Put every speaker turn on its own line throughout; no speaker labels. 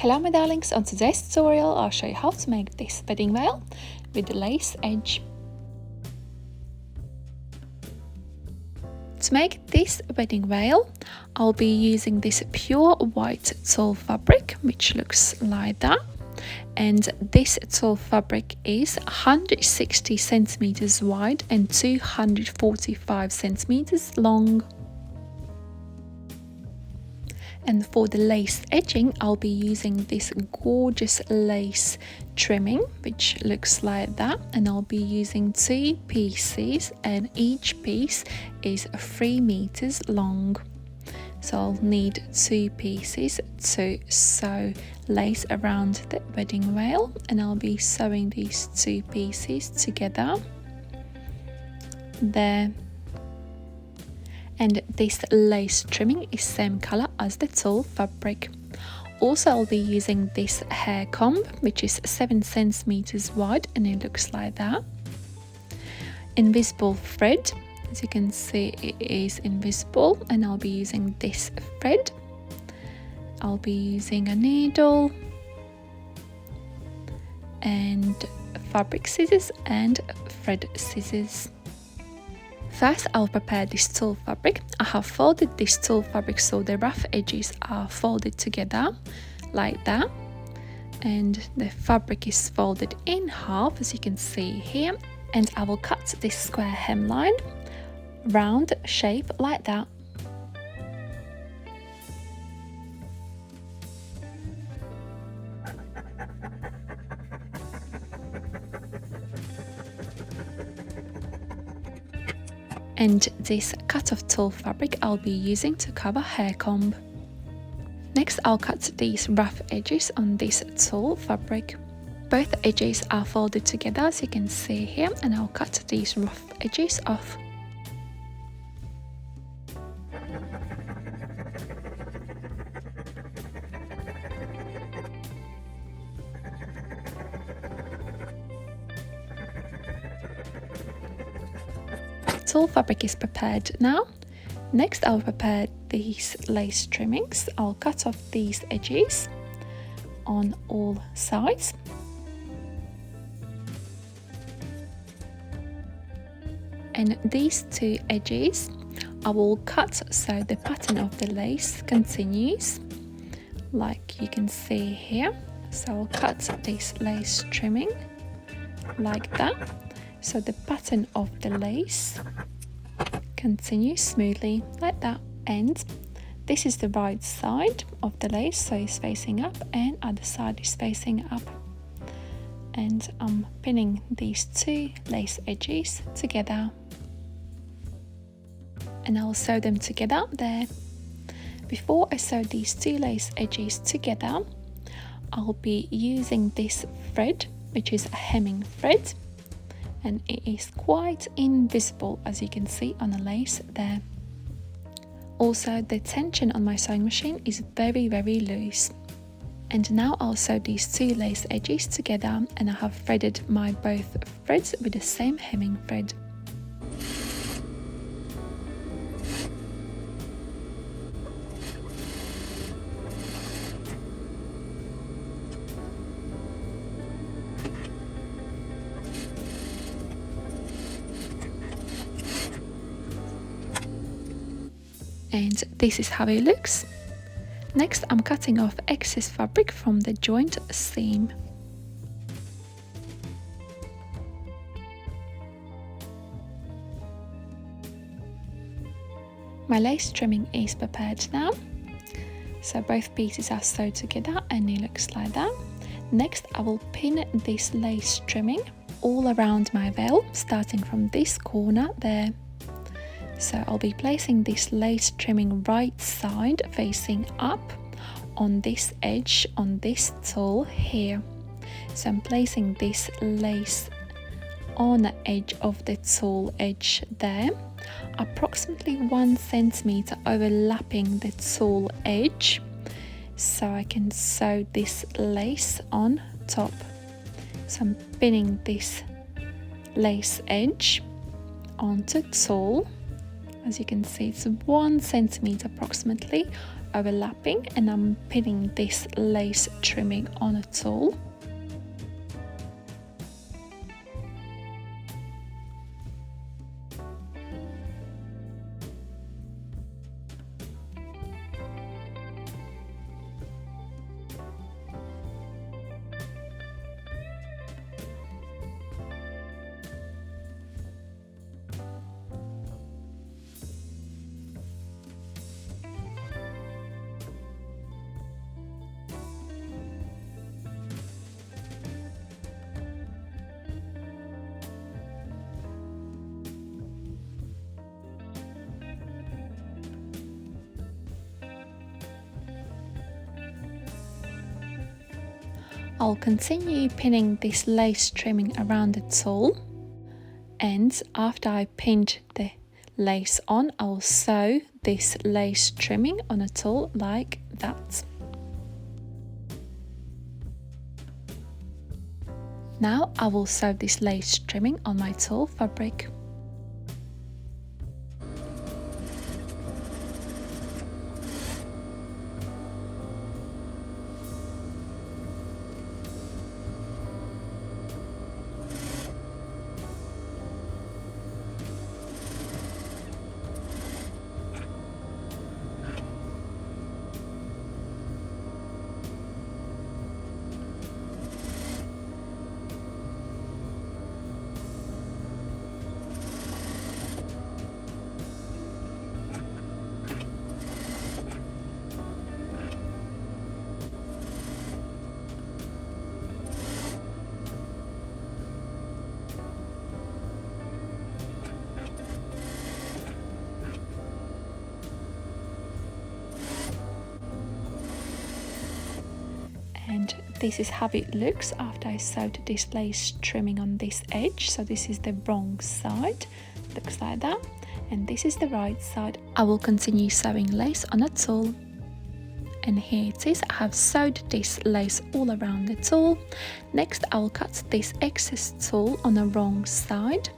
Hello my darlings, on today's tutorial I'll show you how to make this wedding veil with the lace edge. To make this wedding veil, I'll be using this pure white tulle fabric, which looks like that. And this tulle fabric is 160 centimeters wide and 245 centimeters long. And for the lace edging, I'll be using this gorgeous lace trimming, which looks like that. And I'll be using 2 pieces, and each piece is 3 meters long. So I'll need 2 pieces to sew lace around the wedding veil, and I'll be sewing these 2 pieces together there. And this lace trimming is same color as the tulle fabric. Also, I'll be using this hair comb, which is 7 centimeters wide, and it looks like that. Invisible thread, as you can see, it is invisible, and I'll be using this thread. I'll be using a needle and fabric scissors and thread scissors. First, I'll prepare this tulle fabric. I have folded this tulle fabric so the rough edges are folded together like that, and the fabric is folded in half, as you can see here. And I will cut this square hemline round shape like that. And this cut of tulle fabric I'll be using to cover hair comb. Next, I'll cut these rough edges on this tulle fabric. Both edges are folded together, as you can see here, and I'll cut these rough edges off. Tulle fabric is prepared now. Next, I'll prepare these lace trimmings. I'll cut off these edges on all sides. And these 2 edges I will cut so the pattern of the lace continues, like you can see here. So I'll cut this lace trimming like that, so the pattern of the lace continues smoothly like that. And this is the right side of the lace, so it's facing up, and other side is facing up. And I'm pinning these 2 lace edges together, and I'll sew them together there. Before I sew these 2 lace edges together, I'll be using this thread, which is a hemming thread, and it is quite invisible, as you can see on the lace there. Also, the tension on my sewing machine is very loose. And now I'll sew these 2 lace edges together, and I have threaded my both threads with the same hemming thread. And this is how it looks. Next, I'm cutting off excess fabric from the joint seam. My lace trimming is prepared now. So both pieces are sewed together, and it looks like that. Next, I will pin this lace trimming all around my veil, starting from this corner there. So I'll be placing this lace trimming right side facing up on this edge, on this tulle here. So I'm placing this lace on the edge of the tulle edge there, approximately 1 centimeter overlapping the tulle edge, so I can sew this lace on top. So I'm pinning this lace edge onto tulle. As you can see, it's 1 centimeter approximately overlapping, and I'm pinning this lace trimming on a tulle. I'll continue pinning this lace trimming around the tulle, and after I pinned the lace on, I'll sew this lace trimming on a tulle like that. Now I will sew this lace trimming on my tulle fabric. And this is how it looks after I sewed this lace trimming on this edge. So this is the wrong side, looks like that, and this is the right side. I will continue sewing lace on a tulle, and here it is. I have sewed this lace all around the tulle. Next I will cut this excess tulle on the wrong side,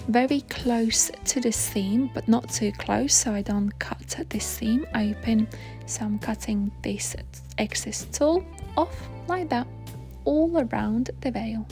very close to the seam but not too close so I don't cut this seam open. So I'm cutting this excess tulle off like that all around the veil.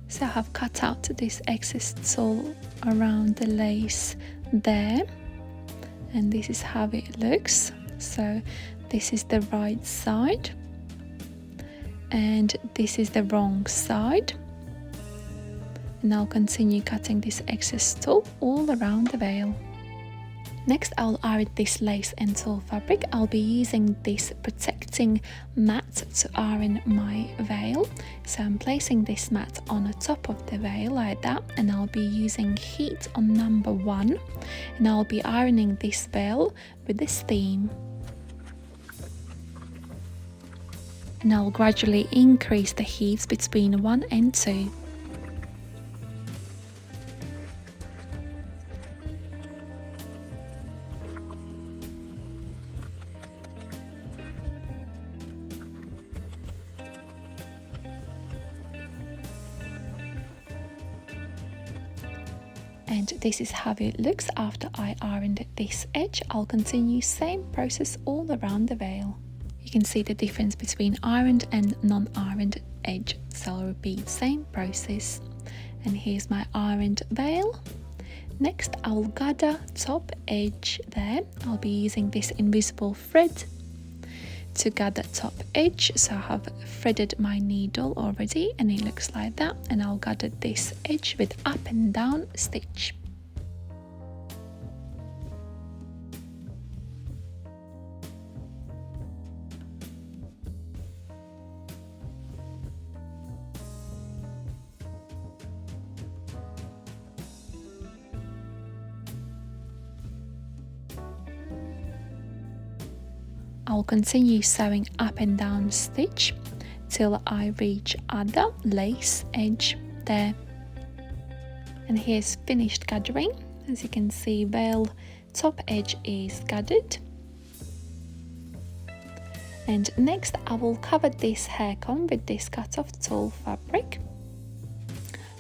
So I have cut out this excess tulle around the lace there, and this is how it looks. So this is the right side and this is the wrong side, and I'll continue cutting this excess tulle all around the veil. Next I'll iron this lace and tulle fabric. I'll be using this protecting mat to iron my veil. So I'm placing this mat on the top of the veil like that, and I'll be using heat on number 1, and I'll be ironing this veil with the steam. And I'll gradually increase the heat between 1 and 2. And this is how it looks after I ironed this edge. I'll continue same process all around the veil. You can see the difference between ironed and non-ironed edge. So I'll repeat same process. And here's my ironed veil. Next I'll gather top edge there. I'll be using this invisible thread to gather top edge. So I have threaded my needle already and it looks like that, and I'll gather this edge with up and down stitch. I'll continue sewing up and down stitch till I reach other lace edge there. And here's finished gathering. As you can see, veil top edge is gathered. And next I will cover this hair comb with this cut off tulle fabric.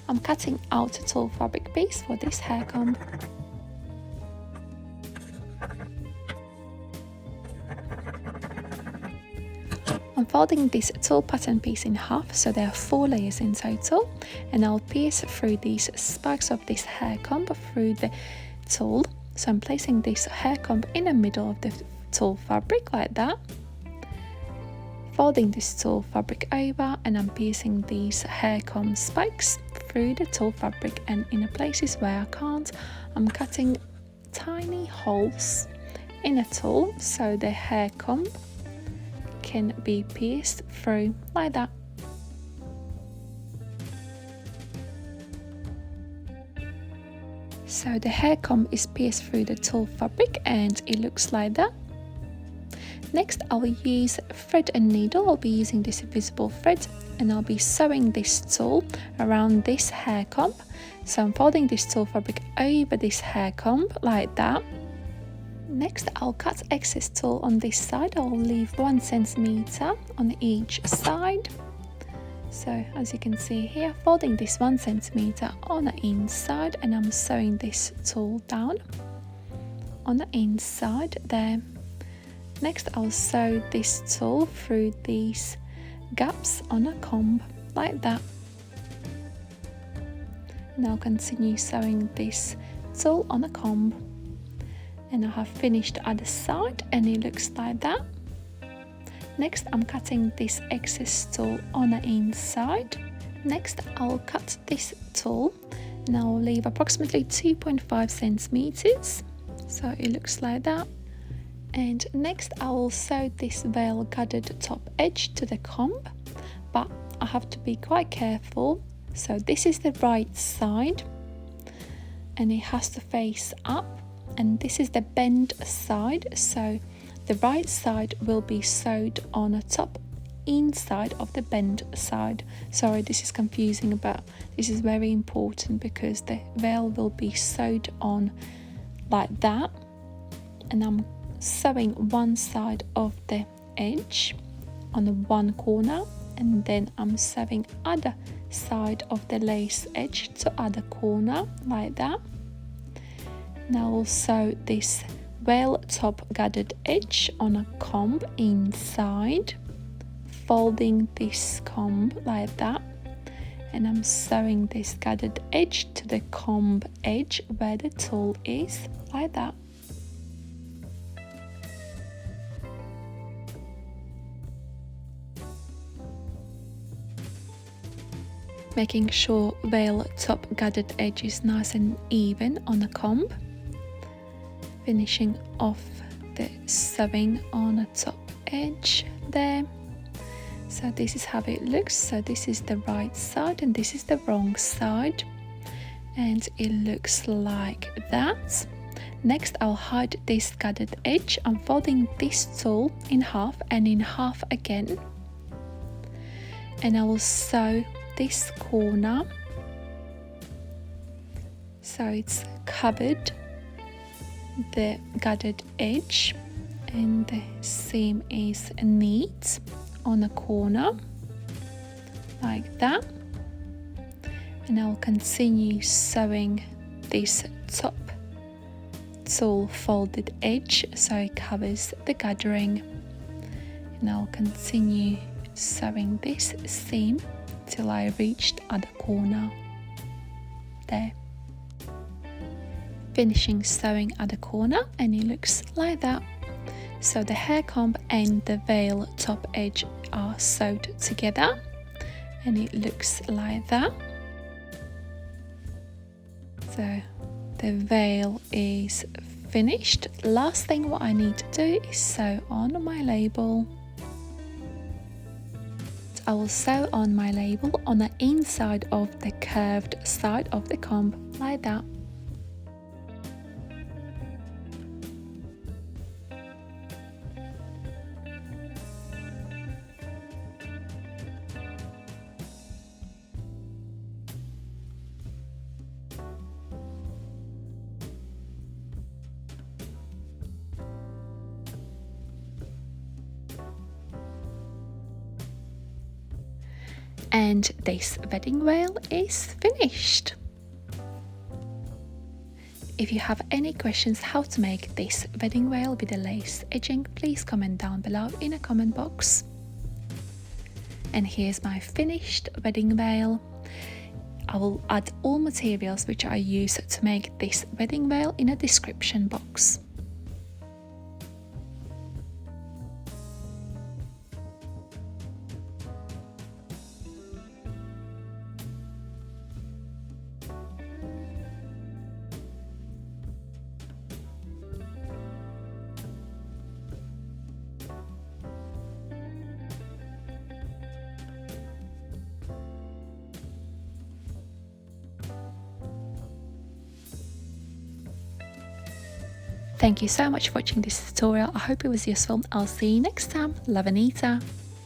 I'm cutting out a tulle fabric piece for this hair comb. I'm folding this tulle pattern piece in half, so there are 4 layers in total, and I'll pierce through these spikes of this hair comb through the tulle. So I'm placing this hair comb in the middle of the tulle fabric like that, folding this tulle fabric over, and I'm piercing these hair comb spikes through the tulle fabric, and in the places where I can't, I'm cutting tiny holes in the tulle so the hair comb can be pierced through like that. So the hair comb is pierced through the tulle fabric and it looks like that. Next I will use thread and needle. I'll be using this invisible thread and I'll be sewing this tulle around this hair comb. So I'm folding this tulle fabric over this hair comb like that. Next I'll cut excess tulle on this side. I'll leave 1 centimeter on each side. So as you can see here, folding this 1 centimeter on the inside, and I'm sewing this tulle down on the inside there. Next I'll sew this tulle through these gaps on a comb like that. And I'll continue sewing this tulle on a comb. And I have finished the other side and it looks like that. Next I'm cutting this excess tulle on the inside. Next I'll cut this tulle and I'll leave approximately 2.5 centimeters. So it looks like that. And next I will sew this veil gathered top edge to the comb, but I have to be quite careful. So this is the right side and it has to face up, and this is the bend side, so the right side will be sewed on the top inside of the bend side. Sorry, this is confusing, but this is very important because the veil will be sewed on like that, and I'm sewing one side of the edge on the one corner, and then I'm sewing other side of the lace edge to other corner like that. Now I'll sew this veil top gathered edge on a comb inside, folding this comb like that, and I'm sewing this gathered edge to the comb edge where the tulle is like that. Making sure veil top gathered edge is nice and even on the comb. Finishing off the sewing on the top edge there. So this is how it looks. So this is the right side and this is the wrong side, and it looks like that. Next I'll hide this gathered edge. I'm folding this tulle in half and in half again, and I will sew this corner so it's covered the gathered edge and the seam is neat on the corner like that. And I'll continue sewing this top tulle folded edge so it covers the gathering, and I'll continue sewing this seam till I reach the other corner there. Finishing sewing at the corner and it looks like that. So the hair comb and the veil top edge are sewed together and it looks like that. So the veil is finished. Last thing what I need to do is sew on my label. I will sew on my label on the inside of the curved side of the comb like that. And this wedding veil is finished. If you have any questions how to make this wedding veil with the lace edging, please comment down below in a comment box. And here's my finished wedding veil. I will add all materials which I use to make this wedding veil in a description box. Thank you so much for watching this tutorial. I hope it was useful. I'll see you next time. Love, Anita.